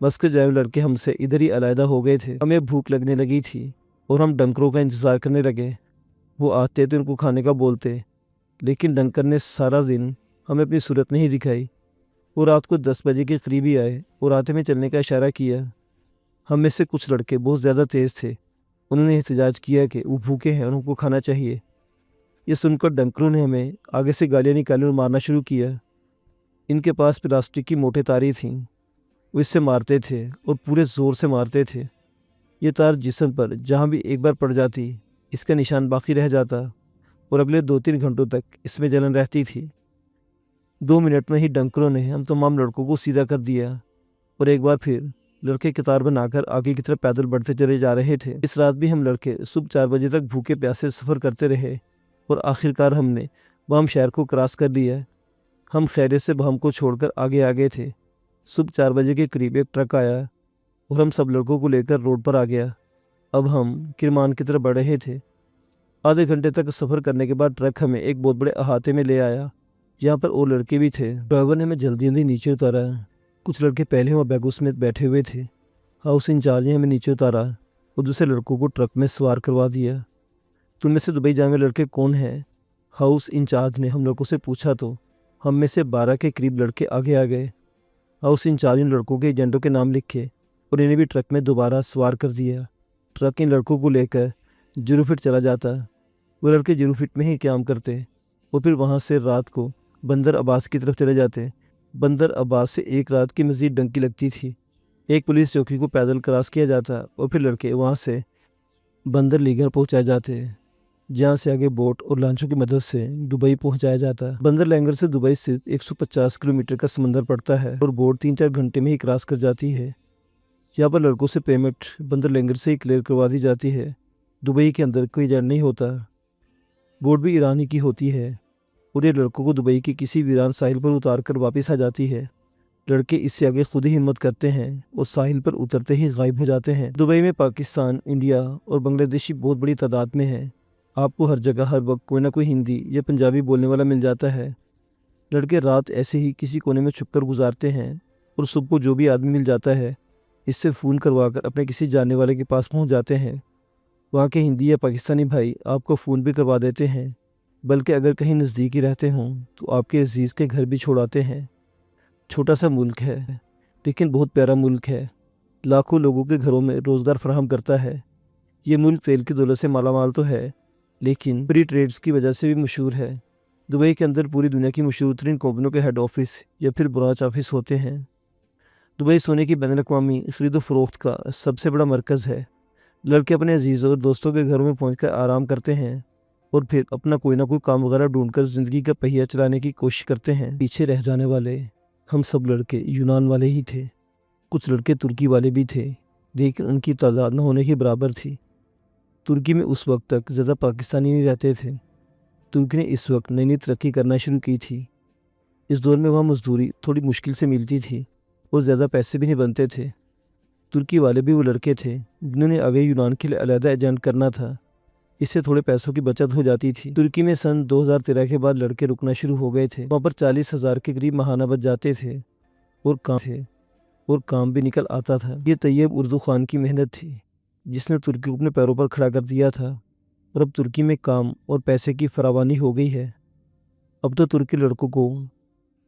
بس کے ڈرائیور لڑکے ہم سے ادھر ہی علیحدہ ہو گئے تھے۔ ہمیں بھوک لگنے لگی تھی اور ہم ڈنکروں کا انتظار کرنے لگے۔ وہ آتے تو ان کو کھانے کا بولتے، لیکن ڈنکر نے سارا دن ہمیں اپنی صورت نہیں دکھائی۔ وہ رات کو 10 بجے کے قریب ہی آئے اور آتے میں چلنے کا اشارہ کیا۔ ہم میں سے کچھ لڑکے بہت زیادہ تیز تھے، انہوں نے احتجاج کیا کہ وہ بھوکے ہیں اور ان کو کھانا چاہیے۔ یہ سن کر ڈنکروں نے ہمیں آگے سے گالیاں نکالی اور مارنا شروع کیا۔ ان کے پاس پلاسٹک کی موٹے تاریں تھیں، وہ اس سے مارتے تھے اور پورے زور سے مارتے تھے۔ یہ تار جسم پر جہاں بھی ایک بار پڑ جاتی اس کا نشان باقی رہ جاتا اور اگلے 2-3 گھنٹوں تک اس میں جلن رہتی تھی۔ 2 منٹ میں ہی ڈنکروں نے ہم تمام لڑکوں کو سیدھا کر دیا اور ایک بار پھر لڑکے قطار بنا کر آگے کی طرف پیدل بڑھتے چلے جا رہے تھے۔ اس رات بھی ہم لڑکے صبح 4 بجے تک بھوکے پیاسے سفر کرتے رہے اور آخرکار ہم نے بہم شہر کو کراس کر لیا۔ ہم خیریت سے بہم کو چھوڑ کر آگے تھے۔ صبح 4 بجے کے قریب ایک ٹرک آیا اور ہم سب لڑکوں کو لے کر روڈ پر آ گیا۔ اب ہم کرمان کی طرف بڑھ رہے تھے۔ آدھے گھنٹے تک سفر کرنے کے بعد ٹرک ہمیں ایک بہت بڑے احاطے میں لے آیا، جہاں پر اور لڑکے بھی تھے۔ ڈرائیور نے ہمیں جلدی نیچے اتارا۔ کچھ لڑکے پہلے وہاں بیگوں سمیت بیٹھے ہوئے تھے۔ ہاؤس انچارج نے ہمیں نیچے اتارا اور دوسرے لڑکوں کو ٹرک میں سوار کروا دیا۔ تم میں سے دبئی جانے والے لڑکے کون ہیں؟ ہاؤس انچارج نے ہم لڑکوں سے پوچھا تو ہم میں سے 12 کے قریب لڑکے آگے آ گئے۔ ہاؤس انچارج نے لڑکوں کے ایجنٹوں کے نام لکھے اور انہیں بھی ٹرک میں دوبارہ سوار کر دیا۔ ٹرک ان لڑکوں کو لے کر جروفٹ چلا جاتا۔ وہ لڑکے جروفٹ میں ہی قیام کرتے اور پھر وہاں سے رات کو بندر عباس کی طرف چلے جاتے۔ بندر عباس سے ایک رات کی مزید ڈنکی لگتی تھی۔ ایک پولیس چوکی کو پیدل کراس کیا جاتا اور پھر لڑکے وہاں سے بندر لیگر پہنچائے جاتے، جہاں سے آگے بوٹ اور لانچوں کی مدد سے دبئی پہنچایا جاتا۔ بندر لینگر سے دبئی صرف 150 کلومیٹر کا سمندر پڑتا ہے اور بوٹ 3-4 گھنٹے میں ہی کراس کر جاتی ہے۔ یہاں پر لڑکوں سے پیمنٹ بندر لینگر سے ہی کلیئر کروا دی جاتی ہے۔ دبئی کے اندر کوئی ایجنٹ نہیں ہوتا۔ بوٹ بھی ایرانی کی ہوتی ہے اور یہ لڑکوں کو دبئی کے کسی ویران ساحل پر اتار کر واپس آ جاتی ہے۔ لڑکے اس سے آگے خود ہی ہمت کرتے ہیں اور ساحل پر اترتے ہی غائب ہو جاتے ہیں۔ دبئی میں پاکستان، انڈیا اور بنگلہ دیشی بہت بڑی تعداد میں ہیں۔ آپ کو ہر جگہ ہر وقت کوئی نہ کوئی ہندی یا پنجابی بولنے والا مل جاتا ہے۔ لڑکے رات ایسے ہی کسی کونے میں چھپ کر گزارتے ہیں اور صبح کو جو بھی آدمی مل جاتا ہے اس سے فون کروا کر اپنے کسی جاننے والے کے پاس پہنچ جاتے ہیں۔ وہاں کے ہندی یا پاکستانی بھائی آپ کو فون بھی کروا دیتے ہیں، بلکہ اگر کہیں نزدیک ہی رہتے ہوں تو آپ کے عزیز کے گھر بھی چھوڑاتے ہیں۔ چھوٹا سا ملک ہے لیکن بہت پیارا ملک ہے، لاکھوں لوگوں کے گھروں میں روزگار فراہم کرتا ہے۔ یہ ملک تیل کی دولت سے مالا مال تو ہے لیکن فری ٹریڈز کی وجہ سے بھی مشہور ہے۔ دبئی کے اندر پوری دنیا کی مشہور ترین کمپنیوں کے ہیڈ آفس یا پھر برانچ آفس ہوتے ہیں۔ دبئی سونے کی بین الاقوامی خرید و فروخت کا سب سے بڑا مرکز ہے۔ لڑکے اپنے عزیزوں اور دوستوں کے گھروں میں پہنچ کر آرام کرتے ہیں اور پھر اپنا کوئی نہ کوئی کام وغیرہ ڈھونڈ کر زندگی کا پہیہ چلانے کی کوشش کرتے ہیں۔ پیچھے رہ جانے والے ہم سب لڑکے یونان والے ہی تھے، کچھ لڑکے ترکی والے بھی تھے، لیکن ان کی تعداد نہ ہونے کے برابر تھی۔ ترکی میں اس وقت تک زیادہ پاکستانی نہیں رہتے تھے۔ ترکی نے اس وقت نئی ترقی کرنا شروع کی تھی۔ اس دور میں وہاں مزدوری تھوڑی مشکل سے ملتی تھی اور زیادہ پیسے بھی نہیں بنتے تھے۔ ترکی والے بھی وہ لڑکے تھے جنہوں نے آگے یونان کے لیے علیحدہ ایجنٹ کرنا تھا، اس سے تھوڑے پیسوں کی بچت ہو جاتی تھی۔ ترکی میں سن 2013 کے بعد لڑکے رکنا شروع ہو گئے تھے۔ وہاں پر 40,000 کے قریب ماہانہ بچ جاتے تھے اور کام بھی نکل آتا تھا۔ یہ طیب اردو خان کی محنت تھی جس نے ترکی کو اپنے پیروں پر کھڑا کر دیا تھا اور اب ترکی میں کام اور پیسے کی فراوانی ہو گئی ہے۔ اب تو ترکی لڑکوں کو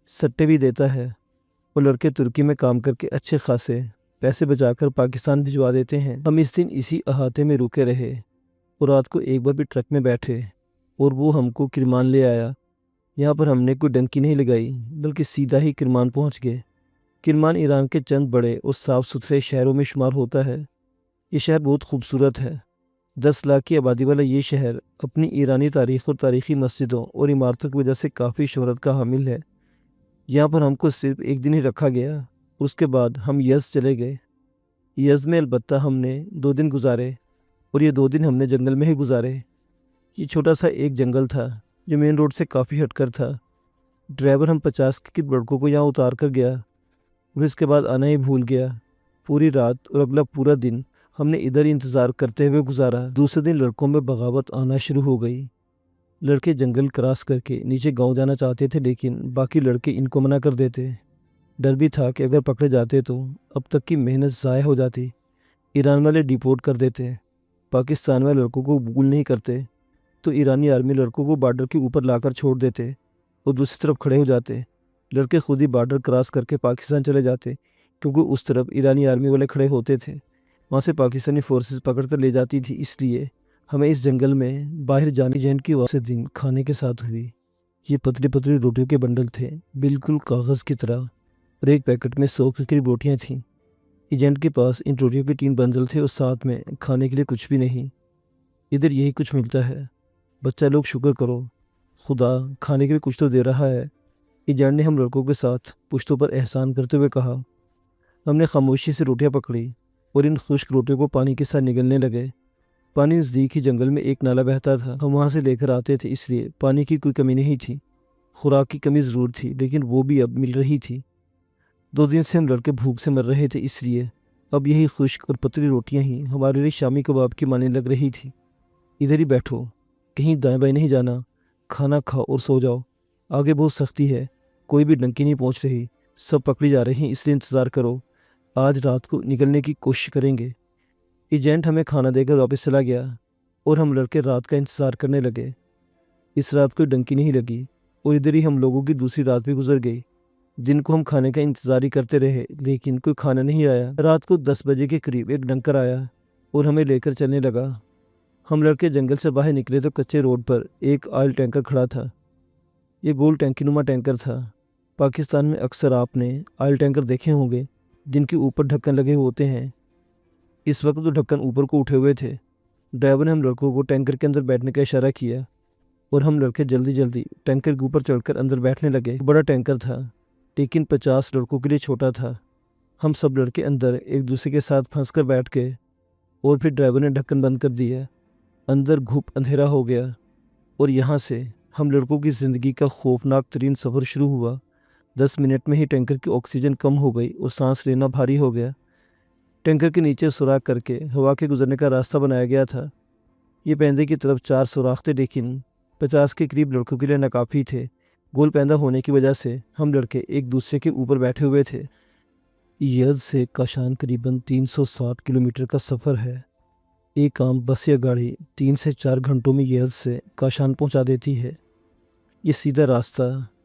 سٹے بھی دیتا ہے اور لڑکے ترکی میں کام کر کے اچھے خاصے پیسے بچا کر پاکستان بھجوا دیتے ہیں۔ ہم اس دن اسی احاطے میں رکے رہے اور رات کو ایک بار بھی ٹرک میں بیٹھے اور وہ ہم کو کرمان لے آیا۔ یہاں پر ہم نے کوئی ڈنکی نہیں لگائی بلکہ سیدھا ہی کرمان پہنچ گئے۔ کرمان ایران کے چند بڑے اور صاف ستھرے شہروں میں شمار ہوتا ہے۔ یہ شہر بہت خوبصورت ہے۔ 10 لاکھ کی آبادی والا یہ شہر اپنی ایرانی تاریخ اور تاریخی مسجدوں اور عمارتوں کی وجہ سے کافی شہرت کا حامل ہے۔ یہاں پر ہم کو صرف ایک دن ہی رکھا گیا، اس کے بعد ہم یزد چلے گئے۔ یزد میں البتہ ہم نے 2 دن گزارے اور یہ 2 دن ہم نے جنگل میں ہی گزارے۔ یہ چھوٹا سا ایک جنگل تھا جو مین روڈ سے کافی ہٹ کر تھا۔ ڈرائیور ہم 50 کے لڑکوں کو یہاں اتار کر گیا اور اس کے بعد آنا ہی بھول گیا۔ پوری رات اور اگلا پورا دن ہم نے ادھر ہی انتظار کرتے ہوئے گزارا۔ دوسرے دن لڑکوں میں بغاوت آنا شروع ہو گئی۔ لڑکے جنگل کراس کر کے نیچے گاؤں جانا چاہتے تھے لیکن باقی لڑکے ان کو منع کر دیتے۔ ڈر بھی تھا کہ اگر پکڑے جاتے تو اب تک کی محنت ضائع ہو جاتی۔ ایران والے ڈیپورٹ کر دیتے، پاکستان والے لڑکوں کو قبول نہیں کرتے تو ایرانی آرمی لڑکوں کو بارڈر کے اوپر لا کر چھوڑ دیتے اور دوسری طرف کھڑے ہو جاتے۔ لڑکے خود ہی بارڈر کراس کر کے پاکستان چلے جاتے، کیونکہ اس طرف ایرانی آرمی والے کھڑے ہوتے تھے، وہاں سے پاکستانی فورسز پکڑ کر لے جاتی تھی۔ اس لیے ہمیں اس جنگل میں باہر جانے ایجنٹ کی واپسی دن کھانے کے ساتھ ہوئی۔ یہ پتلی پتلی روٹیوں کے بنڈل تھے، بالکل کاغذ کی طرح، اور ایک پیکٹ میں 100 کے قریب روٹیاں تھیں۔ ایجنٹ کے پاس ان روٹیوں کے 3 بنڈل تھے اور ساتھ میں کھانے کے لیے کچھ بھی نہیں۔ ادھر یہی کچھ ملتا ہے، بچہ لوگ شکر کرو، خدا کھانے کے لیے کچھ تو دے رہا ہے۔ ایجنٹ نے ہم لڑکوں کے ساتھ پشتوں پر احسان کرتے ہوئے کہا۔ ہم نے خاموشی سے روٹیاں پکڑی اور ان خشک روٹیوں کو پانی کے ساتھ نگلنے لگے۔ پانی نزدیک ہی جنگل میں ایک نالا بہتا تھا، ہم وہاں سے لے کر آتے تھے، اس لیے پانی کی کوئی کمی نہیں تھی۔ خوراک کی کمی ضرور تھی، لیکن وہ بھی اب مل رہی تھی۔ 2 دن سے ہم لڑکے بھوک سے مر رہے تھے، اس لیے اب یہی خشک اور پتلی روٹیاں ہی ہمارے لیے شامی کباب کی ماننے لگ رہی تھی۔ ادھر ہی بیٹھو، کہیں دائیں بائیں نہیں جانا، کھانا کھاؤ اور سو جاؤ، آگے بہت سختی ہے، کوئی بھی ڈنکی نہیں پہنچ رہی، سب پکڑی جا رہے ہیں، اس لیے انتظار کرو، آج رات کو نکلنے کی کوشش کریں گے۔ ایجنٹ ہمیں کھانا دے کر واپس چلا گیا اور ہم لڑکے رات کا انتظار کرنے لگے۔ اس رات کوئی ڈنکی نہیں لگی اور ادھر ہی ہم لوگوں کی دوسری رات بھی گزر گئی۔ دن کو ہم کھانے کا انتظار ہی کرتے رہے، لیکن کوئی کھانا نہیں آیا۔ رات کو 10 بجے کے قریب ایک ڈنکر آیا اور ہمیں لے کر چلنے لگا۔ ہم لڑکے جنگل سے باہر نکلے تو کچے روڈ پر ایک آئل ٹینکر کھڑا تھا۔ یہ گول ٹینکی نما ٹینکر تھا۔ پاکستان میں اکثر آپ نے آئل ٹینکر دیکھے ہوں گے جن کے اوپر ڈھکن لگے ہوتے ہیں۔ اس وقت وہ ڈھکن اوپر کو اٹھے ہوئے تھے۔ ڈرائیور نے ہم لڑکوں کو ٹینکر کے اندر بیٹھنے کا اشارہ کیا اور ہم لڑکے جلدی جلدی ٹینکر کے اوپر چڑھ کر اندر بیٹھنے لگے۔ بڑا ٹینکر تھا، لیکن 50 لڑکوں کے لیے چھوٹا تھا۔ ہم سب لڑکے اندر ایک دوسرے کے ساتھ پھنس کر بیٹھ گئے اور پھر ڈرائیور نے ڈھکن بند کر دیا۔ اندر گھپ اندھیرا ہو گیا اور یہاں سے ہم لڑکوں کی زندگی کا خوفناک ترین سفر شروع ہوا۔ 10 منٹ میں ہی ٹینکر کی آکسیجن کم ہو گئی اور سانس لینا بھاری ہو گیا۔ ٹینکر کے نیچے سوراخ کر کے ہوا کے گزرنے کا راستہ بنایا گیا تھا۔ یہ پیندے کی طرف 4 سوراخ تھے، لیکن 50 کے قریب لڑکوں کے لیے ناکافی تھے۔ گول پیندہ ہونے کی وجہ سے ہم لڑکے ایک دوسرے کے اوپر بیٹھے ہوئے تھے۔ یزد سے کاشان قریباً 360 کلومیٹر کا سفر ہے۔ ایک عام بس یا گاڑی 3 سے 4 گھنٹوں میں یزد سے کاشان پہنچا دیتی ہے۔ یہ سیدھا راستہ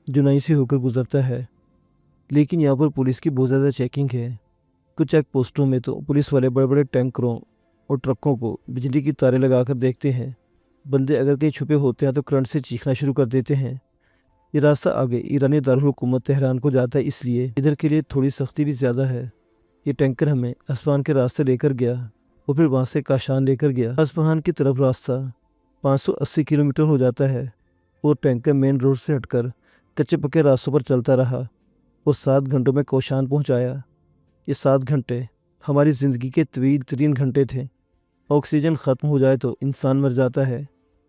جنائی سے ہو کر گزرتا ہے، لیکن یہاں پر پولیس کی بہت زیادہ چیکنگ ہے۔ کچھ چیک پوسٹوں میں تو پولیس والے بڑے بڑے ٹینکروں اور ٹرکوں کو بجلی کی تاریں لگا کر دیکھتے ہیں۔ بندے اگر کہیں چھپے ہوتے ہیں تو کرنٹ سے چیخنا شروع کر دیتے ہیں۔ یہ راستہ آگے ایرانی دارالحکومت تہران کو جاتا ہے، اس لیے ادھر کے لیے تھوڑی سختی بھی زیادہ ہے۔ یہ ٹینکر ہمیں اصفہان کے راستے لے کر گیا اور پھر وہاں سے کاشان لے کر گیا۔ اصفہان کی طرف راستہ 580 کلومیٹر ہو جاتا ہے اور ٹینکر مین روڈ سے ہٹ کر کچے پکے راستوں پر چلتا رہا اور 7 گھنٹوں میں کوشان پہنچایا۔ یہ 7 گھنٹے ہماری زندگی کے طویل ترین گھنٹے تھے۔ آکسیجن ختم ہو جائے تو انسان مر جاتا ہے،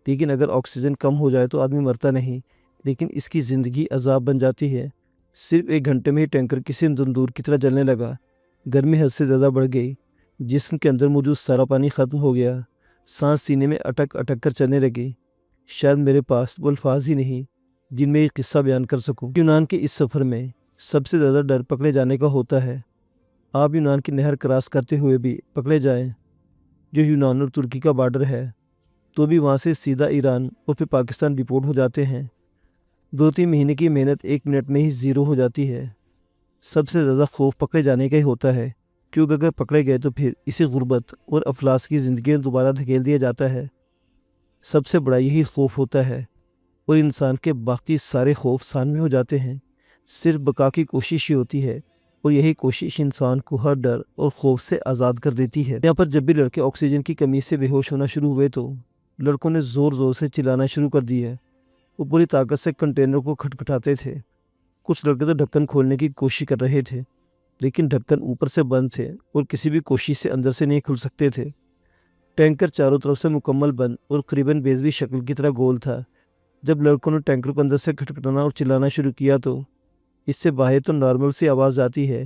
لیکن اگر آکسیجن کم ہو جائے تو آدمی مرتا نہیں، لیکن اس کی زندگی عذاب بن جاتی ہے۔ صرف 1 گھنٹے میں ہی ٹینکر کسی تندور کی طرح جلنے لگا۔ گرمی حد سے زیادہ بڑھ گئی، جسم کے اندر موجود سارا پانی ختم ہو گیا، سانس سینے میں اٹک اٹک کر چلنے لگی۔ شاید میرے پاس وہ الفاظ ہی نہیں جن میں یہ قصہ بیان کر سکوں۔ یونان کے اس سفر میں سب سے زیادہ ڈر پکڑے جانے کا ہوتا ہے۔ آپ یونان کی نہر کراس کرتے ہوئے بھی پکڑے جائیں، جو یونان اور ترکی کا بارڈر ہے، تو بھی وہاں سے سیدھا ایران اور پھر پاکستان ڈپورٹ ہو جاتے ہیں۔ 2-3 مہینے کی محنت 1 منٹ میں ہی زیرو ہو جاتی ہے۔ سب سے زیادہ خوف پکڑے جانے کا ہی ہوتا ہے، کیونکہ اگر پکڑے گئے تو پھر اسی غربت اور افلاس کی زندگی میں دوبارہ دھکیل دیا جاتا ہے۔ سب سے بڑا یہی خوف ہوتا ہے اور انسان کے باقی سارے خوف سامنے ہو جاتے ہیں۔ صرف بقا کی کوشش ہی ہوتی ہے اور یہی کوشش انسان کو ہر ڈر اور خوف سے آزاد کر دیتی ہے۔ یہاں پر جب بھی لڑکے آکسیجن کی کمی سے بے ہوش ہونا شروع ہوئے تو لڑکوں نے زور زور سے چلانا شروع کر دیا۔ وہ پوری طاقت سے کنٹینر کو کھٹکھٹاتے تھے۔ کچھ لڑکے تو ڈھکن کھولنے کی کوشش کر رہے تھے، لیکن ڈھکن اوپر سے بند تھے اور کسی بھی کوشش سے اندر سے نہیں کھل سکتے تھے۔ ٹینکر چاروں طرف سے مکمل بند اور قریباً بیضوی شکل کی طرح گول تھا۔ جب لڑکوں نے ٹینکر کو اندر سے کھٹکھٹانا اور چلانا شروع کیا تو اس سے باہر تو نارمل سی آواز آتی ہے،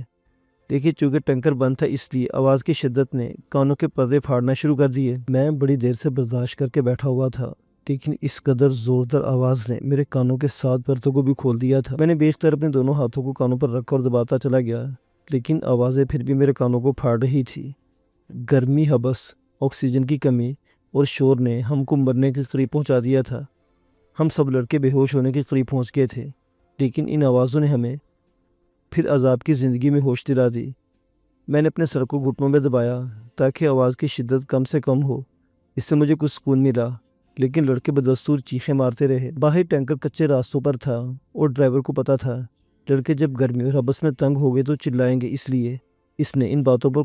لیکن چونکہ ٹینکر بند تھا اس لیے آواز کی شدت نے کانوں کے پردے پھاڑنا شروع کر دیے۔ میں بڑی دیر سے برداشت کر کے بیٹھا ہوا تھا لیکن اس قدر زوردار آواز نے میرے کانوں کے 7 پرتوں کو بھی کھول دیا تھا۔ میں نے بے اختیار اپنے دونوں ہاتھوں کو کانوں پر رکھ کر دباتا چلا گیا، لیکن آوازیں پھر بھی میرے کانوں کو پھاڑ رہی تھی۔ گرمی، حبس، آکسیجن کی کمی اور شور نے ہم کو مرنے کے قریب پہنچا دیا تھا۔ ہم سب لڑکے بے ہوش ہونے کے قریب پہنچ گئے تھے، لیکن ان آوازوں نے ہمیں پھر عذاب کی زندگی میں ہوش دلا دی۔ میں نے اپنے سر کو گھٹنوں میں دبایا تاکہ آواز کی شدت کم سے کم ہو۔ اس سے مجھے کچھ سکون ملا، لیکن لڑکے بدستور چیخیں مارتے رہے۔ باہر ٹینکر کچے راستوں پر تھا اور ڈرائیور کو پتا تھا لڑکے جب گرمی اور حبس میں تنگ ہو گئے تو چلائیں گے، اس لیے اس نے ان باتوں پر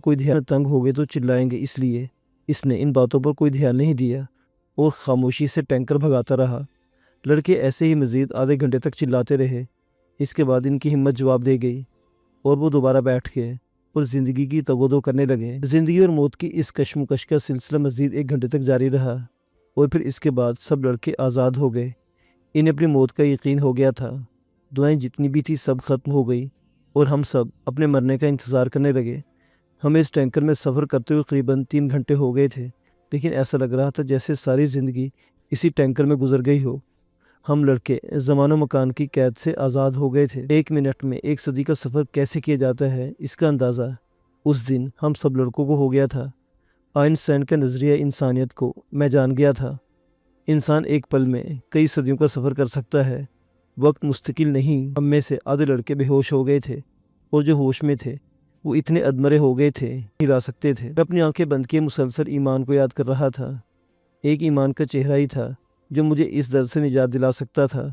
کوئی دھیان نہیں دیا اور خاموشی سے ٹینکر بھگاتا رہا۔ لڑکے ایسے ہی مزید آدھے گھنٹے تک چلاتے رہے۔ اس کے بعد ان کی ہمت جواب دے گئی اور وہ دوبارہ بیٹھ گئے اور زندگی کی تگ و دو کرنے لگے۔ زندگی اور موت کی اس کشمکش کا سلسلہ مزید 1 گھنٹے تک جاری رہا اور پھر اس کے بعد سب لڑکے آزاد ہو گئے۔ انہیں اپنی موت کا یقین ہو گیا تھا۔ دعائیں جتنی بھی تھی سب ختم ہو گئی اور ہم سب اپنے مرنے کا انتظار کرنے لگے۔ ہمیں اس ٹینکر میں سفر کرتے ہوئے قریباً 3 گھنٹے ہو گئے تھے، لیکن ایسا لگ رہا تھا جیسے ساری زندگی اسی ٹینکر میں گزر گئی ہو۔ ہم لڑکے زمان و مکان کی قید سے آزاد ہو گئے تھے۔ 1 منٹ میں 1 صدی کا سفر کیسے کیا جاتا ہے، اس کا اندازہ اس دن ہم سب لڑکوں کو ہو گیا تھا۔ آئنسٹائن کا نظریہ انسانیت کو میں جان گیا تھا۔ انسان ایک پل میں کئی صدیوں کا سفر کر سکتا ہے۔ وقت مستقل نہیں۔ ہم میں سے آدھے لڑکے بے ہوش ہو گئے تھے اور جو ہوش میں تھے وہ اتنے ادمرے ہو گئے تھے ہلا سکتے تھے۔ میں اپنی آنکھیں بند کیے مسلسل ایمان کو یاد کر رہا تھا۔ ایک ایمان کا چہرہ ہی تھا جو مجھے اس درد سے نجات دلا سکتا تھا،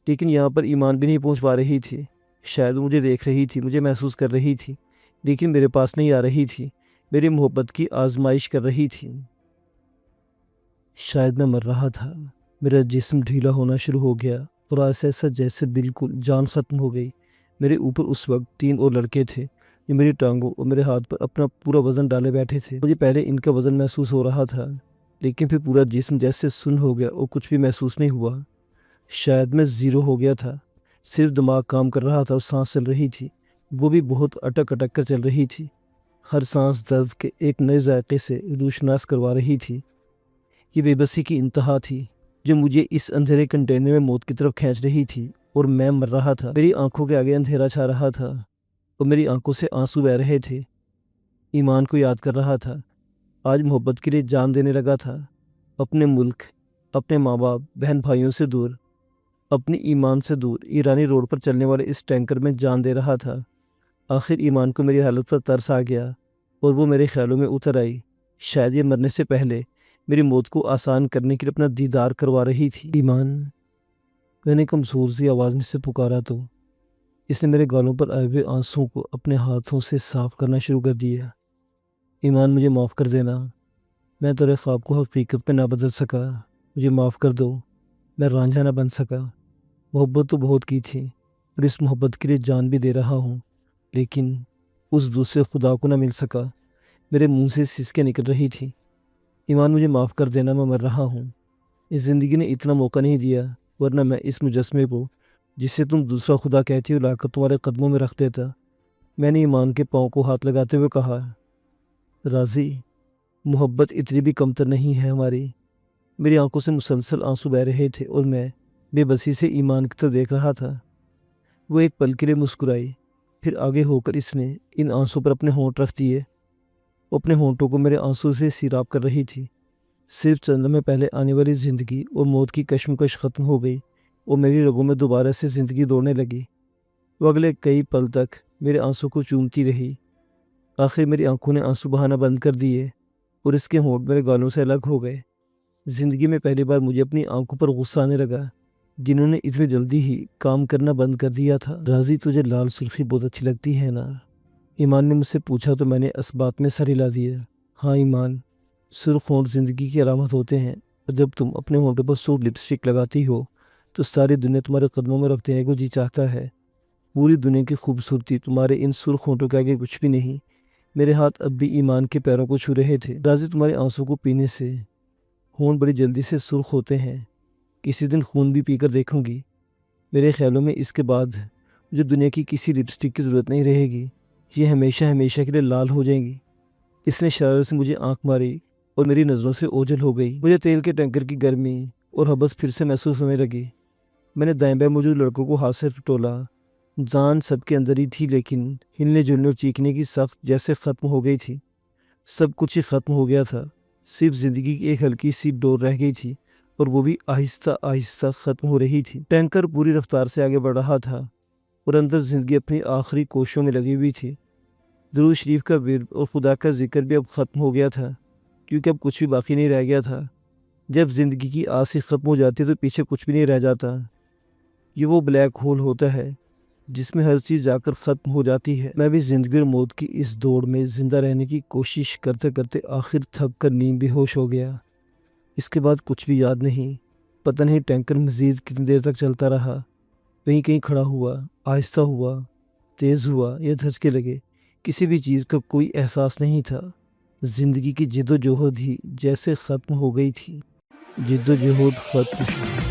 لیکن یہاں پر ایمان بھی نہیں پہنچ پا رہی تھی۔ شاید وہ مجھے دیکھ رہی تھی، مجھے محسوس کر رہی تھی، لیکن میرے پاس نہیں آ رہی تھی، میری محبت کی آزمائش کر رہی تھی۔ شاید میں مر رہا تھا۔ میرا جسم ڈھیلا ہونا شروع ہو گیا اور ایسا جیسے بالکل جان ختم ہو گئی۔ میرے اوپر اس وقت 3 اور لڑکے تھے جو میری ٹانگوں اور میرے ہاتھ پر اپنا پورا وزن ڈالے بیٹھے تھے۔ مجھے پہلے ان کا وزن محسوس ہو رہا تھا، لیکن پھر پورا جسم جیسے سن ہو گیا اور کچھ بھی محسوس نہیں ہوا۔ شاید میں زیرو ہو گیا تھا، صرف دماغ کام کر رہا تھا اور سانس چل رہی تھی، وہ بھی بہت اٹک اٹک کر چل رہی تھی۔ ہر سانس درد کے ایک نئے ذائقے سے روشناس کروا رہی تھی۔ یہ بے بسی کی انتہا تھی جو مجھے اس اندھیرے کنٹینر میں موت کی طرف کھینچ رہی تھی اور میں مر رہا تھا۔ میری آنکھوں کے آگے اندھیرا چھا رہا تھا اور میری آنکھوں سے آنسو بہہ رہے تھے۔ ایمان کو یاد کر رہا تھا۔ آج محبت کے لیے جان دینے لگا تھا۔ اپنے ملک، اپنے ماں باپ، بہن بھائیوں سے دور، اپنی ایمان سے دور ایرانی روڈ پر چلنے والے اس ٹینکر میں جان دے رہا تھا۔ آخر ایمان کو میری حالت پر ترس آ گیا اور وہ میرے خیالوں میں اتر آئی۔ شاید یہ مرنے سے پہلے میری موت کو آسان کرنے کے لیے اپنا دیدار کروا رہی تھی۔ ایمان، میں نے کمزور سی آواز میں سے پکارا تو اس نے میرے گالوں پر آئے ہوئے آنسوؤں کو اپنے ہاتھوں سے صاف کرنا شروع کر دیا۔ ایمان، مجھے معاف کر دینا، میں تیرے خواب کو حقیقت میں نہ بدل سکا، مجھے معاف کر دو، میں رانجھا نہ بن سکا۔ محبت تو بہت کی تھی اور اس محبت کے لیے جان بھی دے رہا ہوں، لیکن اس دوسرے خدا کو نہ مل سکا۔ میرے منہ سے سسکیں نکل رہی تھی۔ ایمان، مجھے معاف کر دینا، میں مر رہا ہوں۔ اس زندگی نے اتنا موقع نہیں دیا، ورنہ میں اس مجسمے کو جسے تم دوسرا خدا کہتی ہو لا کر تمہارے قدموں میں رکھ دیتا۔ میں نے ایمان کے پاؤں کو ہاتھ لگاتے ہوئے کہا، راضی، محبت اتنی بھی کمتر نہیں ہے ہماری۔ میری آنکھوں سے مسلسل آنسو بہہ رہے تھے اور میں بے بسی سے ایمان کی طرف دیکھ رہا تھا۔ وہ ایک پل کے لیے مسکرائی، پھر آگے ہو کر اس نے ان آنسوں پر اپنے ہونٹ رکھ دیے۔ وہ اپنے ہونٹوں کو میرے آنسوں سے سیراب کر رہی تھی۔ صرف چند لمحے پہلے آنے والی زندگی اور موت کی کشمکش ختم ہو گئی اور میری رگوں میں دوبارہ سے زندگی دوڑنے لگی۔ وہ اگلے کئی پل تک میرے آنسوں کو چومتی رہی۔ آخر میری آنکھوں نے آنسو بہانا بند کر دیے اور اس کے ہونٹ میرے گالوں سے الگ ہو گئے۔ زندگی میں پہلی بار مجھے اپنی آنکھوں پر غصہ آنے لگا، جنہوں نے اتنی جلدی ہی کام کرنا بند کر دیا تھا۔ راضی، تجھے لال سرخی بہت اچھی لگتی ہے نا؟ ایمان نے مجھ سے پوچھا تو میں نے اس بات میں سر ہلا دیا۔ ہاں ایمان، سرخ ہونٹ زندگی کی علامت ہوتے ہیں اور جب تم اپنے ہونٹوں پر سرخ لپسٹک لگاتی ہو تو ساری دنیا تمہارے قدموں میں رکھ دینے کو جی چاہتا ہے۔ پوری دنیا کی خوبصورتی تمہارے ان سرخ ہونٹوں کے آگے کچھ بھی نہیں۔ میرے ہاتھ اب بھی ایمان کے پیروں کو چھو رہے تھے۔ راضی، تمہارے آنسوں کو پینے سے ہونٹ بڑی جلدی سے سرخ ہوتے ہیں، کسی دن خون بھی پی کر دیکھوں گی۔ میرے خیالوں میں اس کے بعد جو دنیا کی کسی لپسٹک کی ضرورت نہیں رہے گی، یہ ہمیشہ ہمیشہ کے لیے لال ہو جائیں گی۔ اس نے شرارت سے مجھے آنکھ ماری اور میری نظروں سے اوجھل ہو گئی۔ مجھے تیل کے ٹینکر کی گرمی اور حبس پھر سے محسوس ہونے لگی۔ میں نے دائیں بائیں موجود لڑکوں کو ہاتھ سے ٹولا۔ جان سب کے اندر ہی تھی، لیکن ہلنے جلنے اور چیخنے کی سخت جیسے ختم ہو گئی تھی۔ سب کچھ ہی ختم ہو گیا تھا، صرف زندگی کی ایک ہلکی سی ڈور رہ گئی تھی، اور وہ بھی آہستہ آہستہ ختم ہو رہی تھی۔ ٹینکر پوری رفتار سے آگے بڑھ رہا تھا اور اندر زندگی اپنی آخری کوششوں میں لگی ہوئی تھی۔ درود شریف کا ورد اور خدا کا ذکر بھی اب ختم ہو گیا تھا، کیونکہ اب کچھ بھی باقی نہیں رہ گیا تھا۔ جب زندگی کی آس ہی ختم ہو جاتی ہے تو پیچھے کچھ بھی نہیں رہ جاتا۔ یہ وہ بلیک ہول ہوتا ہے جس میں ہر چیز جا کر ختم ہو جاتی ہے۔ میں بھی زندگی اور موت کی اس دوڑ میں زندہ رہنے کی کوشش کرتے کرتے آخر تھک کر نیم بے ہوش ہو گیا۔ اس کے بعد کچھ بھی یاد نہیں۔ پتہ نہیں ٹینکر مزید کتنی دیر تک چلتا رہا، کہیں کہیں کھڑا ہوا، آہستہ ہوا، تیز ہوا یا دھچکے لگے، کسی بھی چیز کا کوئی احساس نہیں تھا۔ زندگی کی جد و جہد ہی جیسے ختم ہو گئی تھی۔ جد و جہد ختم۔